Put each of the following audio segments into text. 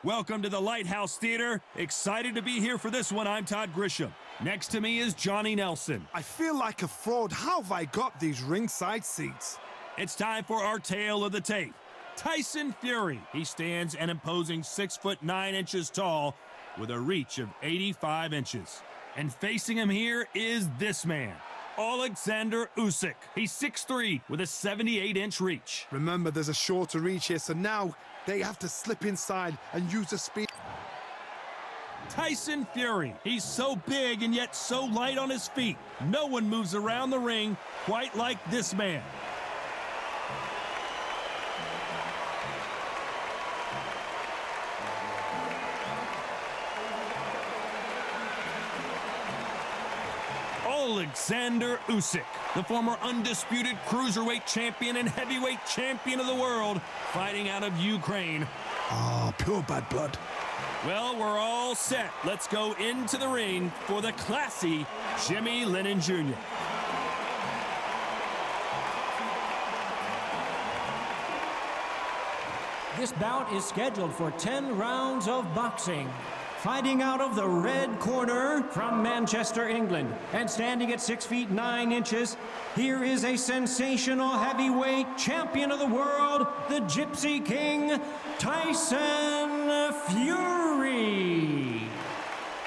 Welcome to the Lighthouse Theater. Excited to be here for this one. I'm Todd Grisham. Next to me is Johnny Nelson. I feel like a fraud. How have I got these ringside seats? It's time for our tale of the tape. Tyson Fury. He stands an imposing 6'9" tall with a reach of 85 inches. And facing him here is this man, Oleksandr Usyk. He's 6'3" with a 78-inch reach. Remember, there's a shorter reach here, so now they have to slip inside and use the speed. Tyson Fury. He's so big and yet so light on his feet. No one moves around the ring quite like this man. Oleksandr Usyk, the former undisputed cruiserweight champion and heavyweight champion of the world, fighting out of Ukraine. Oh, pure bad blood. Well, we're all set. Let's go into the ring for the classy Jimmy Lennon Jr. This bout is scheduled for 10 rounds of boxing. Fighting out of the red corner from Manchester, England, and standing at 6'9", here is a sensational heavyweight champion of the world, the Gypsy King, Tyson Fury.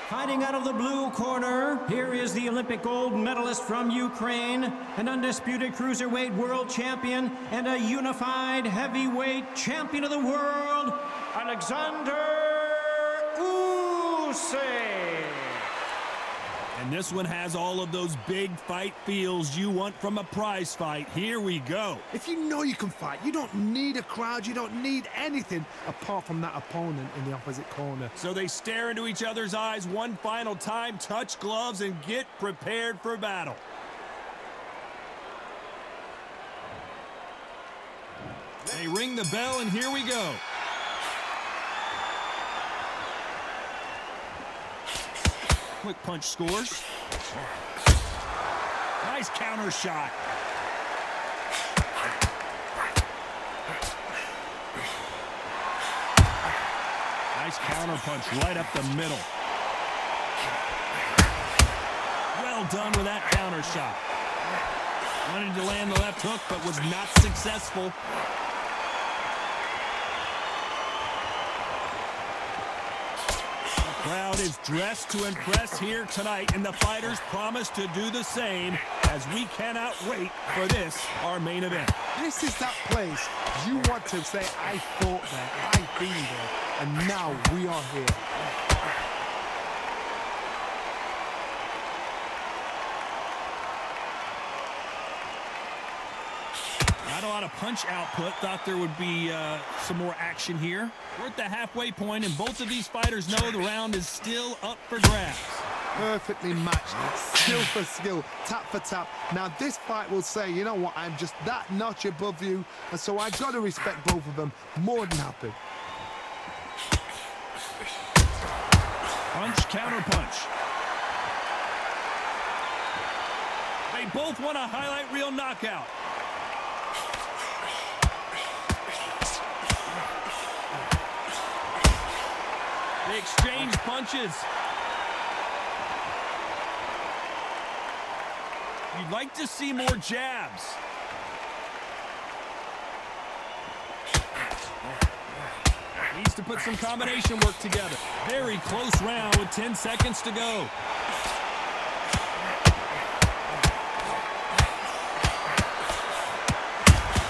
Fighting out of the blue corner, here is the Olympic gold medalist from Ukraine, an undisputed cruiserweight world champion, and a unified heavyweight champion of the world, Oleksandr Usyk. And this one has all of those big fight feels you want from a prize fight. Here we go. If you know you can fight, you don't need a crowd, you don't need anything apart from that opponent in the opposite corner. So they stare into each other's eyes one final time, touch gloves, and get prepared for battle. They ring the bell, and here we go. Quick punch scores. Nice counter shot. Nice counter punch right up the middle. Well done with that counter shot. Wanted to land the left hook, but was not successful. Crowd is dressed to impress here tonight, and the fighters promise to do the same, as we cannot wait for this, our main event. This is that place you want to say, I fought there, I've been there, and now we are here. Not a lot of punch output. Thought there would be some more action here. We're at the halfway point, and both of these fighters know the round is still up for grabs. Perfectly matched, skill for skill, tap for tap. Now this fight will say, you know what, I'm just that notch above you, and so I got to respect both of them. More than happy. Punch, counter punch. They both want a highlight reel knockout. They exchange punches. You'd like to see more jabs. Needs to put some combination work together. Very close round with 10 seconds to go.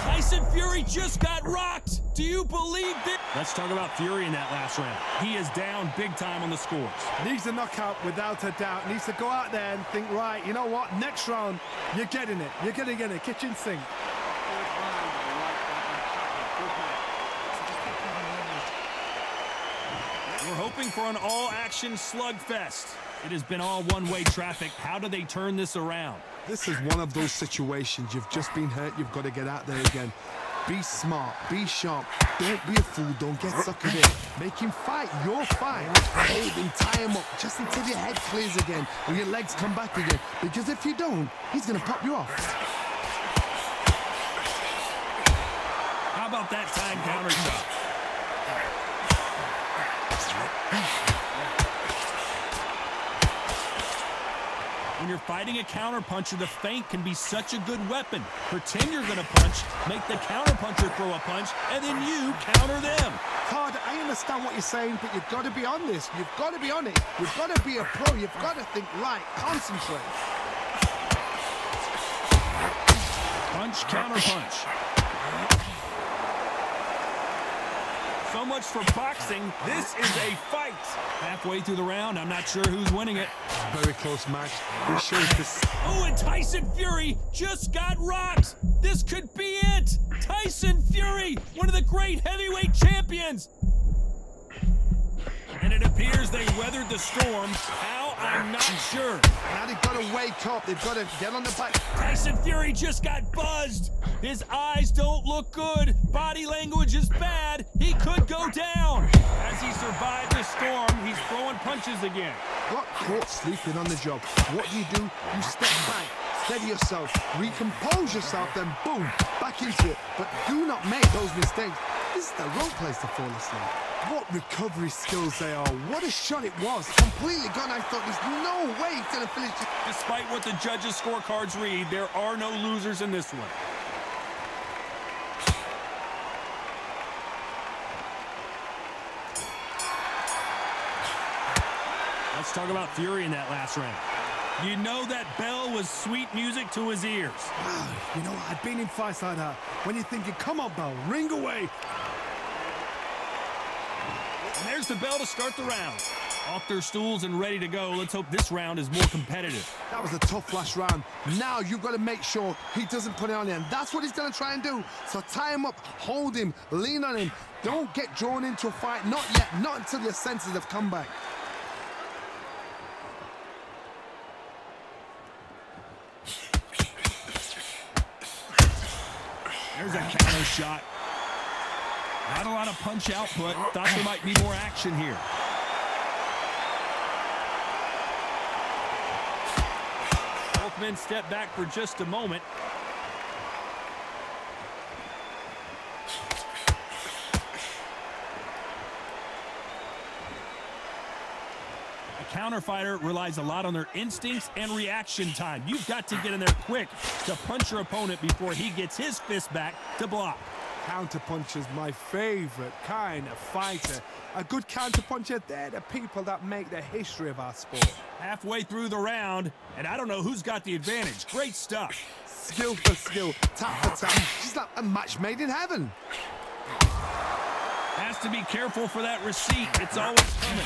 Tyson Fury just got rocked. Do you believe this? Let's talk about Fury in that last round. He is down big time on the scores. Needs a knockout without a doubt. Needs to go out there and think, right, you know what, next round, you're getting it. You're going to get a kitchen sink. We're hoping for an all-action slugfest. It has been all one-way traffic. How do they turn this around? This is one of those situations. You've just been hurt. You've got to get out there again. Be smart. Be sharp. Don't be a fool. Don't get suckered in. Make him fight your fight. Hold him, tie him up, just until your head clears again and your legs come back again. Because if you don't, he's going to pop you off. How about that time counter shot? When you're fighting a counterpuncher, the feint can be such a good weapon. Pretend you're going to punch, make the counterpuncher throw a punch, and then you counter them. Todd, I understand what you're saying, but you've got to be on this. You've got to be on it. You've got to be a pro. You've got to think light, concentrate. Punch, counterpunch. So much for boxing. This is a fight. Halfway through the round, I'm not sure who's winning it. Very close match. This shows this. Oh, and Tyson Fury just got rocked. This could be it. Tyson Fury, one of the great heavyweight champions. And it appears they weathered the storm. How? I'm not sure. Now they've got to wake up. They've got to get on the back. Tyson Fury just got buzzed. His eyes don't look good. Body language is bad. He could go down. As he survived the storm, he's throwing punches again. Got caught sleeping on the job. What do? You step back, steady yourself, recompose yourself, then boom, back into it. But do not make those mistakes. This is the wrong place to fall asleep. What recovery skills they are. What a shot it was. Completely gone. I thought there's no way he's going to finish it. Despite what the judges' scorecards read, there are no losers in this one. Let's talk about Fury in that last round. You know that bell was sweet music to his ears. You know, I've been in fights like that. When you're thinking, come on, bell, ring away. And there's the bell to start the round. Off their stools and ready to go. Let's hope this round is more competitive. That was a tough last round. Now you've got to make sure he doesn't put it on you. And that's what he's going to try and do. So tie him up, hold him, lean on him. Don't get drawn into a fight. Not yet. Not until your senses have come back. There's a counter shot. Not a lot of punch output. Thought there might be more action here. Both men step back for just a moment. A counter fighter relies a lot on their instincts and reaction time. You've got to get in there quick to punch your opponent before he gets his fist back to block. Counterpuncher's my favorite kind of fighter. A good counterpuncher, they're the people that make the history of our sport. Halfway through the round, and I don't know who's got the advantage. Great stuff. Skill for skill, tap for tap. She's like a match made in heaven. Has to be careful for that receipt. It's always coming.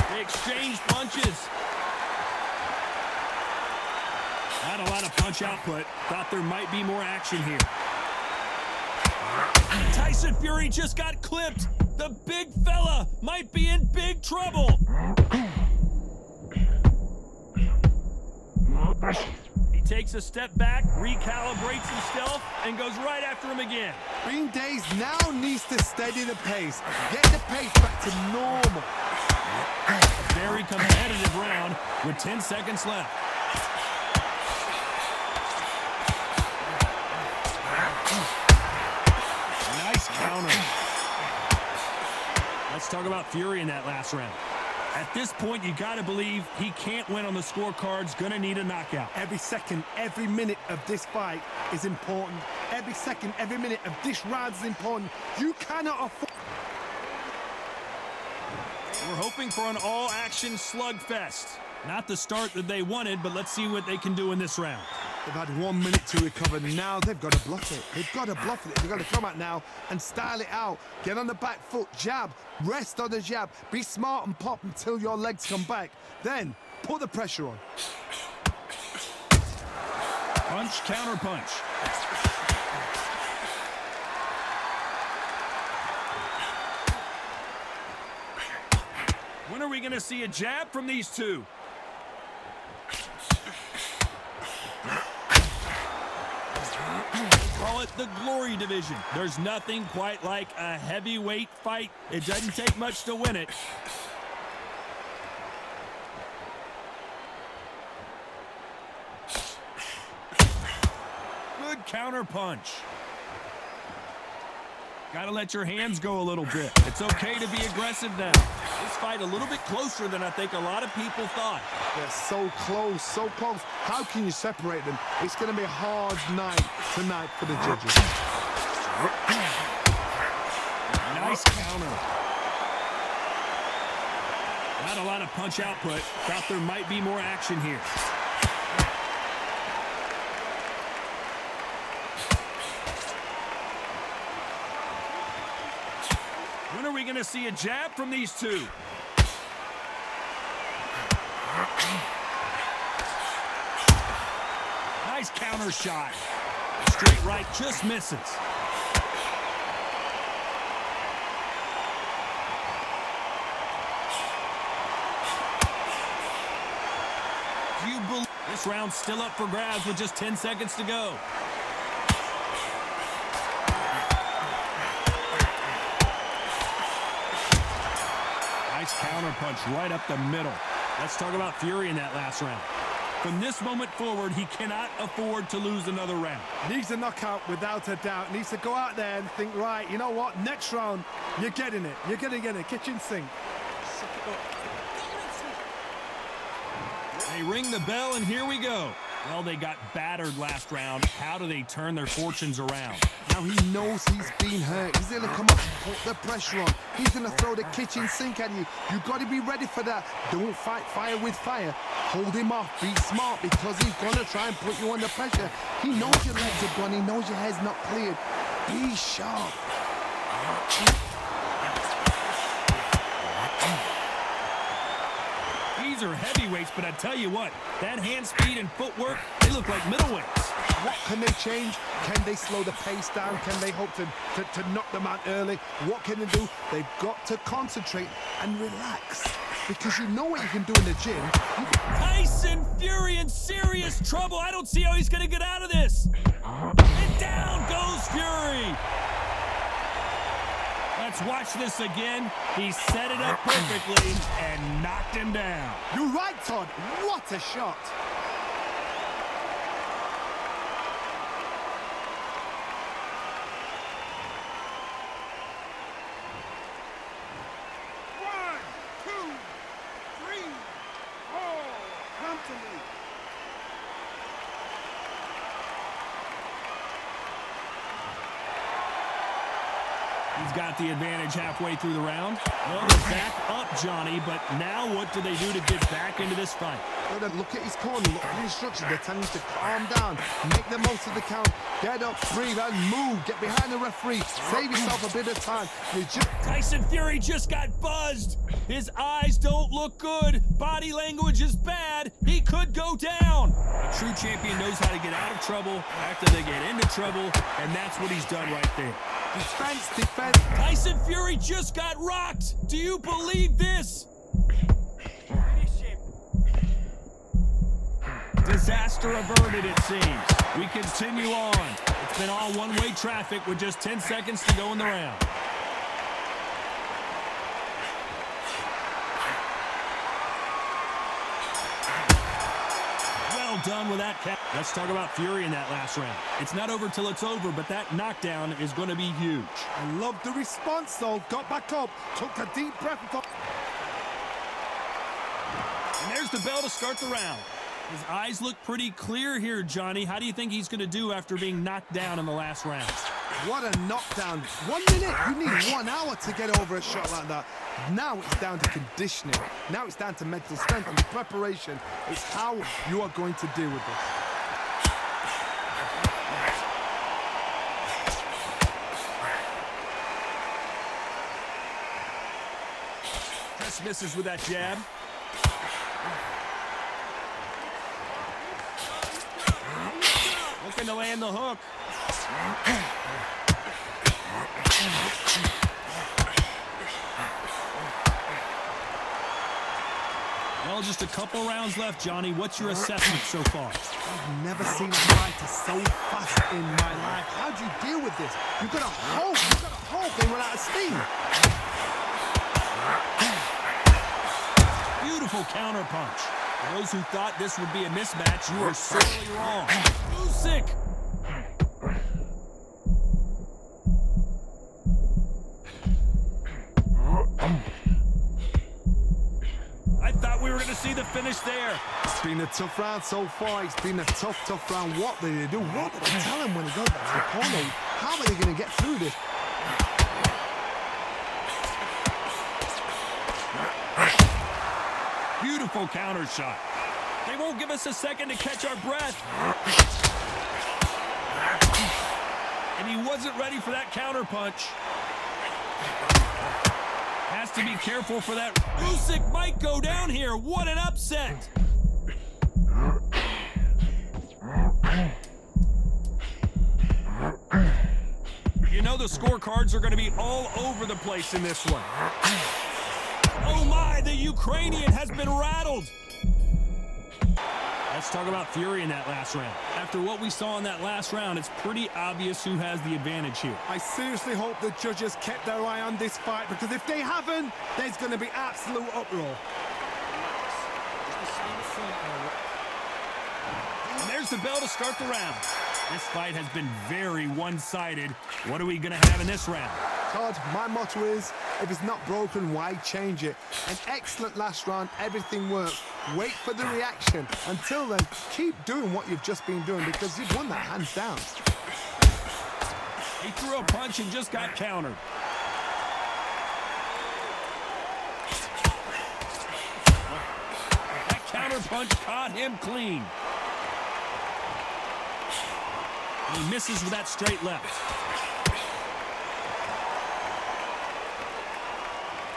They exchange punches. Not a lot of punch output. Thought there might be more action here. Tyson Fury just got clipped. The big fella might be in big trouble. He takes a step back, recalibrates himself, and goes right after him again. Green Days now needs to steady the pace. Get the pace back to normal. A very competitive round with 10 seconds left. Nice counter. Let's talk about Fury in that last round. At this point, you got to believe he can't win on the scorecards. Going to need a knockout. Every second, every minute of this fight is important. Every second, every minute of this round is important. You cannot afford... We're hoping for an all-action slugfest. Not the start that they wanted, but let's see what they can do in this round. They've had 1 minute to recover. Now they've got to bluff it. They've got to bluff it. They've got to come out now and style it out. Get on the back foot, jab, rest on the jab. Be smart and pop until your legs come back. Then put the pressure on. Punch, counter punch. When are we going to see a jab from these two? Call it the glory division. There's nothing quite like a heavyweight fight. It doesn't take much to win it. Good counter punch. Gotta let your hands go a little bit. It's okay to be aggressive now. This fight a little bit closer than I think a lot of people thought. They're so close, so close. How can you separate them? It's going to be a hard night tonight for the judges. Nice counter. Not a lot of punch output. Thought there might be more action here. When are we going to see a jab from these two? Nice counter shot. Straight right just misses. Do you believe this round's still up for grabs with just 10 seconds to go? Nice counter punch right up the middle. Let's talk about Fury in that last round. From this moment forward, he cannot afford to lose another round. Needs a knockout without a doubt. Needs to go out there and think, right, you know what? Next round, you're getting it. You're going to get it. Kitchen sink. They ring the bell, and here we go. Well, they got battered last round. How do they turn their fortunes around? Now he knows he's been hurt. He's going to come up and put the pressure on. He's going to throw the kitchen sink at you. You've got to be ready for that. Don't fight fire with fire. Hold him off. Be smart, because he's going to try and put you under pressure. He knows your legs are gone. He knows your head's not cleared. Be sharp. These are heavyweights, but I tell you what, that hand speed and footwork, they look like middleweights. What can they change? Can they slow the pace down? Can they hope to knock them out early? What can they do? They've got to concentrate and relax, because you know what you can do in the gym. Tyson Fury in serious trouble. I don't see how he's going to get out of this. And down goes Fury. Let's watch this again. He set it up perfectly and knocked him down. You're right, Todd. What a shot. One, two, three, four. Come to me. He's got the advantage halfway through the round. Well, they're back up, Johnny, but now what do they do to get back into this fight? Well, then look at his corner, look at the instructions. They're telling him to calm down, make the most of the count, get up, breathe, and move. Get behind the referee, save yourself a bit of time. Tyson Fury just got buzzed. His eyes don't look good. Body language is bad. He could go down. A true champion knows how to get out of trouble after they get into trouble, and that's what he's done right there. Defense, defense. Tyson Fury just got rocked. Do you believe this? Disaster averted, it seems. We continue on. It's been all one-way traffic with just 10 seconds to go in the round. Well done with that count. Let's talk about Fury in that last round. It's not over till it's over, but that knockdown is going to be huge. I love the response, though. Got back up, took a deep breath. And there's the bell to start the round. His eyes look pretty clear here, Johnny. How do you think he's going to do after being knocked down in the last round? What a knockdown. 1 minute. You need 1 hour to get over a shot like that. Now it's down to conditioning. Now it's down to mental strength and preparation. It's how you are going to deal with this. Just misses with that jab. Looking to land the hook. Well, just a couple rounds left, Johnny. What's your assessment so far? I've never seen a fighter so fast in my life. How do you deal with this? You've got to hope they run out of steam. Beautiful counter punch. For those who thought this would be a mismatch, you are sorely wrong. Usyk. see the finish there. It's been a tough round so far. It's been a tough round. What did they do? What did they tell him when he goes back to the corner? How are they going to get through this? Beautiful counter shot. They won't give us a second to catch our breath. And he wasn't ready for that counter punch. Has to be careful for that. Usyk might go down here. What an upset. You know the scorecards are going to be all over the place in this one. Oh my, the Ukrainian has been rattled. Let's talk about Fury in that last round. After what we saw in that last round, it's pretty obvious who has the advantage here. I seriously hope the judges kept their eye on this fight, because if they haven't, there's going to be absolute uproar. And there's the bell to start the round. This fight has been very one-sided. What are we going to have in this round? Todd, my motto is, if it's not broken, why change it? An excellent last round, everything worked. Wait for the reaction. Until then, keep doing what you've just been doing, because you've won that hands down. He threw a punch and just got countered. That counter punch caught him clean. And he misses with that straight left.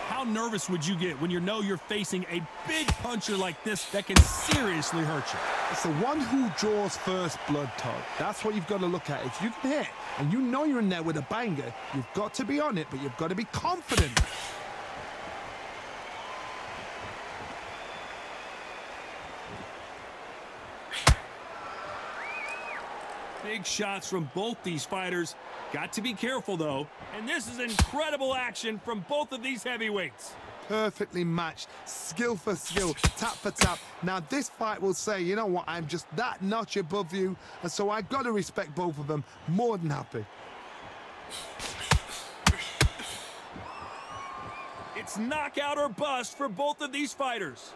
How nervous would you get when you know you're facing a big puncher like this that can seriously hurt you? It's the one who draws first blood, Todd. That's what you've got to look at. If you can hit and you know you're in there with a banger, you've got to be on it, but you've got to be confident. Big shots from both these fighters. Got to be careful, though. And this is incredible action from both of these heavyweights. Perfectly matched, skill for skill, tap for tap. Now this fight will say, you know what, I'm just that notch above you, and so I got to respect both of them. More than happy. It's knockout or bust for both of these fighters.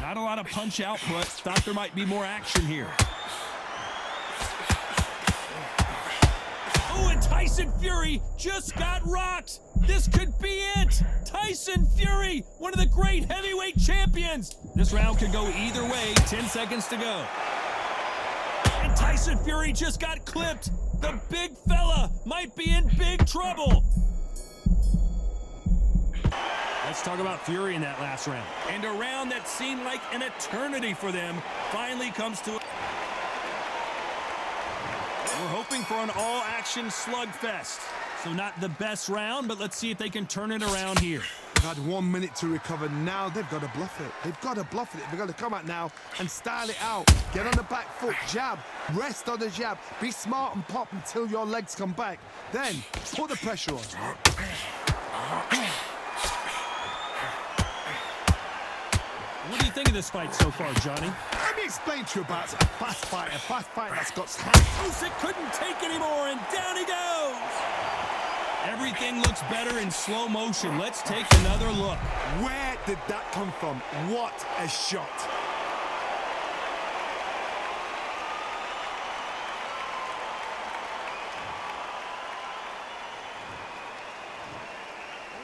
Not a lot of punch output. Thought there might be more action here. Oh, and Tyson Fury just got rocked. This could be it. Tyson Fury, one of the great heavyweight champions. This round could go either way. 10 seconds to go. And Tyson Fury just got clipped. The big fella might be in big trouble. Let's talk about Fury in that last round. And a round that seemed like an eternity for them finally comes to... We're hoping for an all-action slugfest. So not the best round, but let's see if they can turn it around here. They've had 1 minute to recover. Now they've got to bluff it. They've got to bluff it. They've got to come out now and style it out. Get on the back foot, jab, rest on the jab. Be smart and pop until your legs come back. Then put the pressure on. What do you think of this fight so far, Johnny? Let me explain to you about a fast fight that's got hands. Usyk couldn't take anymore, and down he goes. Everything looks better in slow motion. Let's take another look. Where did that come from? What a shot.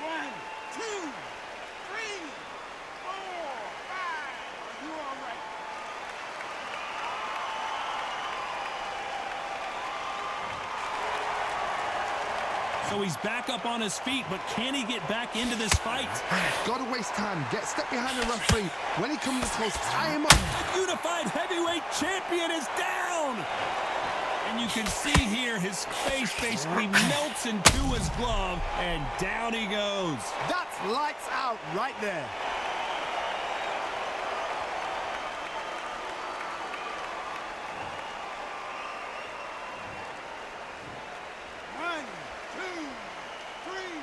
One, two, three, four, five. Are you all right? So he's back up on his feet, but can he get back into this fight? Gotta waste time. Step behind the referee. When he comes close, tie him up. The unified heavyweight champion is down! And you can see here his face basically melts into his glove, and down he goes. That's lights out right there. One, two, three,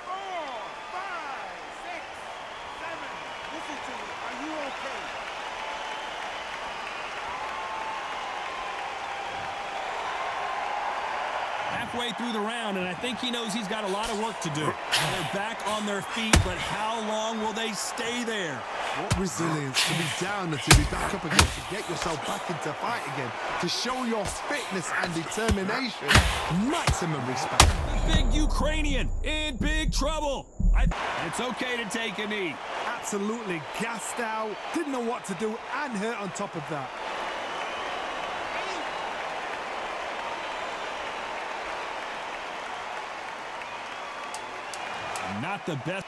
four, five, six, seven. Listen to me. Are you okay? halfway through the round, and I think he knows he's got a lot of work to do. They're back on their feet, but how long will they stay there? What resilience to be down and to be back up again, to get yourself back into fight again, to show your fitness and determination. Maximum respect. The big Ukrainian in big trouble. It's okay to take a knee. Absolutely gassed out, didn't know what to do, and hurt on top of that. Not the best.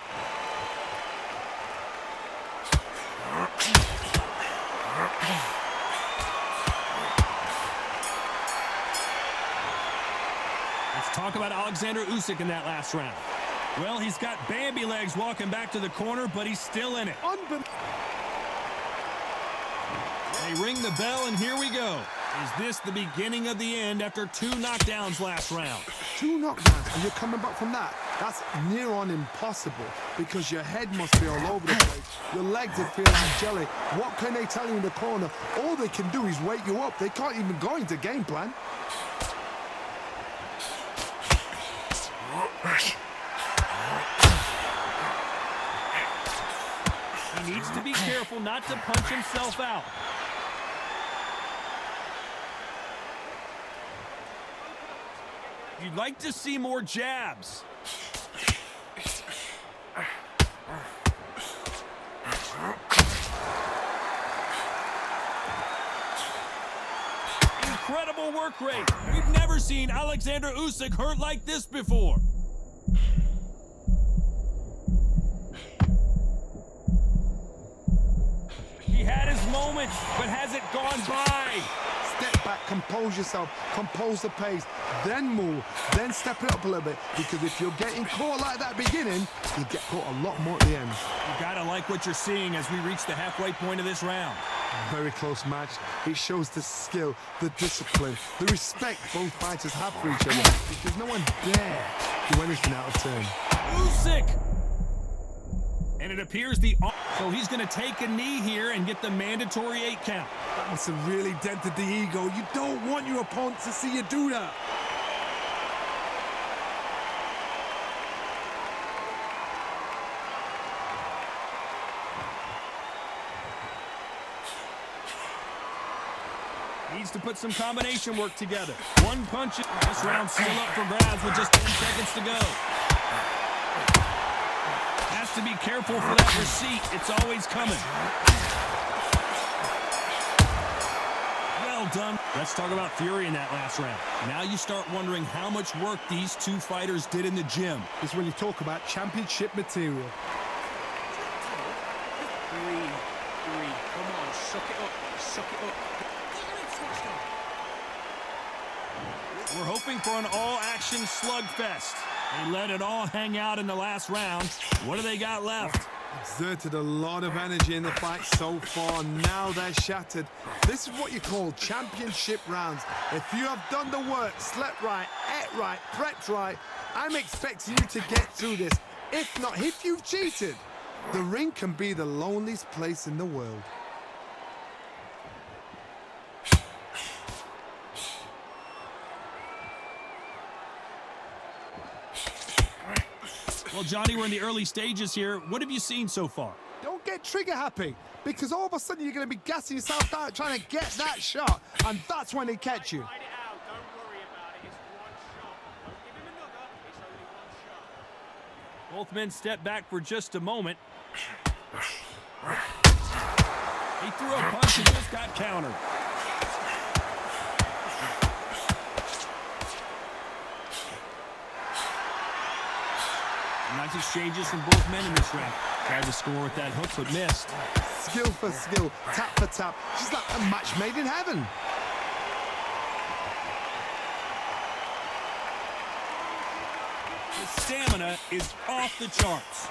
Let's talk about Oleksandr Usyk in that last round. Well, he's got Bambi legs walking back to the corner, but he's still in it. They ring the bell, and here we go. Is this the beginning of the end after 2 knockdowns last round? 2 knockdowns, and you're coming back from that. That's near on impossible because your head must be all over the place. Your legs would feel like jelly. What can they tell you in the corner? All they can do is wake you up. They can't even go into game plan. He needs to be careful not to punch himself out. You'd like to see more jabs. Incredible work rate. We've never seen Oleksandr Usyk hurt like this before. He had his moment, but has it gone by? Step back, compose yourself, compose the pace, then move, then step it up a little bit, because if you're getting caught like that beginning, you get caught a lot more at the end. You gotta like what you're seeing as we reach the halfway point of this round. Very close match. It shows the skill, the discipline, the respect both fighters have for each other, because no one dare do anything out of turn. Usyk! And it appears so he's going to take a knee here and get the mandatory 8 count. That must have really dented the ego. You don't want your opponent to see you do that. Needs to put some combination work together. One punch. This round's still up for grabs with just 10 seconds to go. Has to be careful for that receipt. It's always coming. Well done. Let's talk about Fury in that last round. Now you start wondering how much work these 2 fighters did in the gym. This is when you talk about championship material. 3. Come on, suck it up. Suck it up. We're hoping for an all-action slugfest. They let it all hang out in the last round. What do they got left? Exerted a lot of energy in the fight so far. Now they're shattered. This is what you call championship rounds. If you have done the work, slept right, ate right, prepped right, I'm expecting you to get through this. If not, if you've cheated, the ring can be the loneliest place in the world. Well, Johnny, we're in the early stages here. What have you seen so far? Don't get trigger happy, because all of a sudden you're going to be gassing yourself out trying to get that shot, and that's when they catch you. Ride it out. Don't worry about it. It's one shot. Don't give him another. It's only one shot. Both men step back for just a moment. He threw a punch and just got countered. Nice exchanges from both men in this round. Tried to score with that hook, but missed. Skill for skill, tap for tap. She's like a match made in heaven. His stamina is off the charts.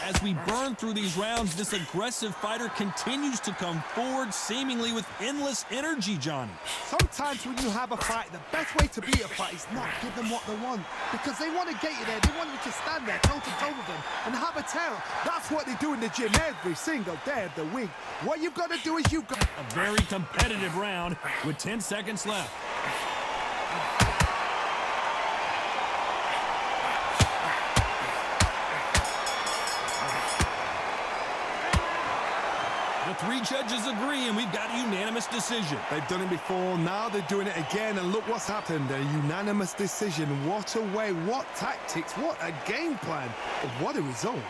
As we burn through these rounds, this aggressive fighter continues to come forward, seemingly with endless energy, Johnny. Sometimes when you have a fight, the best way to beat a fight is not give them what they want. Because they want to get you there. They want you to stand there toe-to-toe with them and have a tell. That's what they do in the gym every single day of the week. What you've got to do is you've got... A very competitive round with 10 seconds left. The three judges agree, and we've got a unanimous decision. They've done it before, now they're doing it again, and look what's happened. A unanimous decision. What a way, what tactics, what a game plan. What a result.